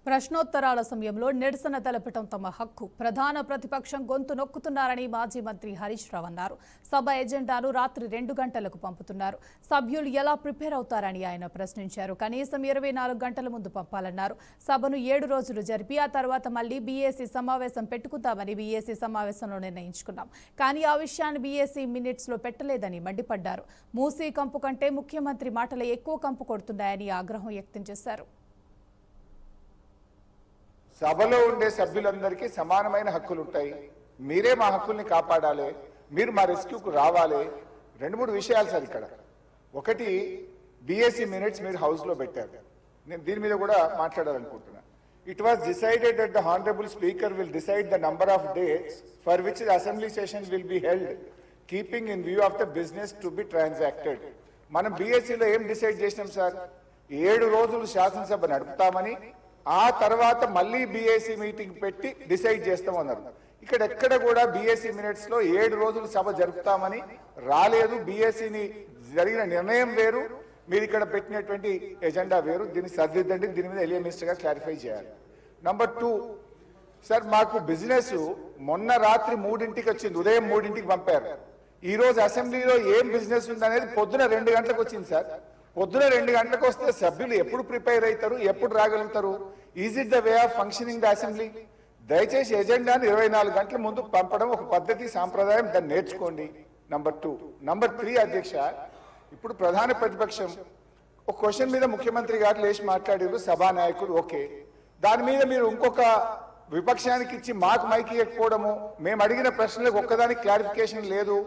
ప్రశ్నోత్తరాల సమయంలో నిరసన తెలపడం తమ హక్కు. ప్రధాన ప్రతిపక్షం గొంతు నొక్కుతున్నారని మాజీ మంత్రి హరీష్ రావు అన్నారు. సభ ఎజెండాను రాత్రి 2 గంటలకు పంపుతున్నారు. సభ్యులు ఎలా ప్రిపేర్ అవుతారని ఆయన ప్రశ్నించారు. కనీసం 24 గంటల ముందు పంపాలన్నారు. సభను 7 రోజులు జరిపి ఆ తర్వాత మళ్లీ బీఏసీ సమావేశం పెట్టుకుందామని బీఏసీ సమావేశంలో నిర్ణయించుకున్నాం. కానీ ఆ విషయాన్ని బీఏసీ మినిట్స్ లో పెట్టలేదని మండిపడ్డారు. మూసీ కంపు కంటే ముఖ్యమంత్రి మాటలు ఎక్కువ కంపు కొడుతున్నాయని ఆగ్రహం వ్యక్తం చేశారు. సభలో ఉండే సభ్యులందరికీ సమానమైన హక్కులు ఉంటాయి. మీరే మా హక్కుల్ని కాపాడాలి, మీరు మా రెస్క్యూకు రావాలి. 2-3 విషయాలు సార్ ఇక్కడ. ఒకటి, బీఏసీ మినిట్స్ మీరు హౌస్లో పెట్టారు. నేను దీని మీద కూడా మాట్లాడాలనుకుంటున్నా. It was decided that the honourable speaker will decide the number of days for which the assembly session will be held keeping in view of the business to be transacted. మనం బీఏసీలో ఏం డిసైడ్ చేసినాం sir? 7 రోజులు శాసనసభ నడుపుతామని, ఆ తర్వాత మళ్ళీ BAC meeting పెట్టి డిసైడ్ చేస్తామన్నారు. ఇక్కడ ఎక్కడ కూడా బీఏసీ మినిట్స్ లో 7 రోజులు సభ జరుపుతామని రాలేదు. బీఏసీని జరిగిన నిర్ణయం వేరు, మీరు ఇక్కడ పెట్టినటువంటి ఎజెండా వేరు. దీన్ని సరిదిద్దండి. దీని మీద ఎలియా మినిస్టర్ గారు క్లారిఫై చేయాలి. నంబర్ 2 సార్, మాకు బిజినెస్ మొన్న రాత్రి 3ంటికి వచ్చింది, ఉదయం 3ంటికి పంపారు. ఈ రోజు అసెంబ్లీలో ఏం బిజినెస్ ఉందనేది పొద్దున 2 గంటలకు వచ్చింది సార్. పొద్దున 2 గంటలకు వస్తే సభ్యులు ఎప్పుడు ప్రిపేర్ అవుతారు, ఎప్పుడు రాగలుగుతారు? Is it the way of functioning the assembly? దయచేసి ఎజెండాను 24 గంటల ముందు పంపడం ఒక పద్ధతి, సాంప్రదాయం. దాన్ని నేర్చుకోండి. నంబర్ 2. నంబర్ 3 అధ్యక్ష, ఇప్పుడు ప్రధాన ప్రతిపక్షం ఒక క్వశ్చన్ మీద ముఖ్యమంత్రి గారు లేచి మాట్లాడారు, సభానాయకుడు. ఓకే, దాని మీద మీరు ఇంకొక విపక్షానికి ఇచ్చి మాకు మైక్ ఇవ్వకపోవడము, మేము అడిగిన ప్రశ్నలకు ఒక్కదానికి క్లారిఫికేషన్ లేదు.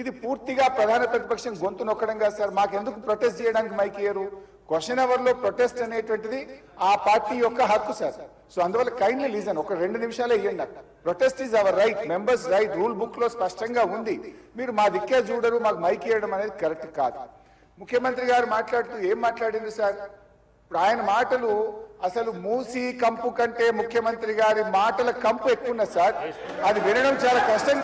ఇది పూర్తిగా ప్రధాన ప్రతిపక్షం గొంతు నొక్కడం కాదు సార్. మాకెందుకు ప్రొటెస్ట్ చేయడానికి మైక్ ఇయ్యరు? క్వశ్చన్ అవర్ లో ప్రొటెస్ట్ అనేటువంటిది ఆ పార్టీ యొక్క హక్కు సార్. సో అందువల్ల కైండ్లీ లీజన్ ఒక 2 నిమిషాలే ఇవ్వండి. Protest is our right, members right. Rule book లో స్పష్టంగా ఉంది. మీరు మా దిక్కే చూడరు, మాకు మైక్ ఇవ్వడం అనేది కరెక్ట్ కాదు. ముఖ్యమంత్రి గారు మాట్లాడుతూ ఏం మాట్లాడింది సార్? ఇప్పుడు ఆయన మాటలు అసలు మూసీ కంపు కంటే ముఖ్యమంత్రి గారి మాటల కంపు ఎక్కువ సార్. అది వినడం చాలా కష్టం.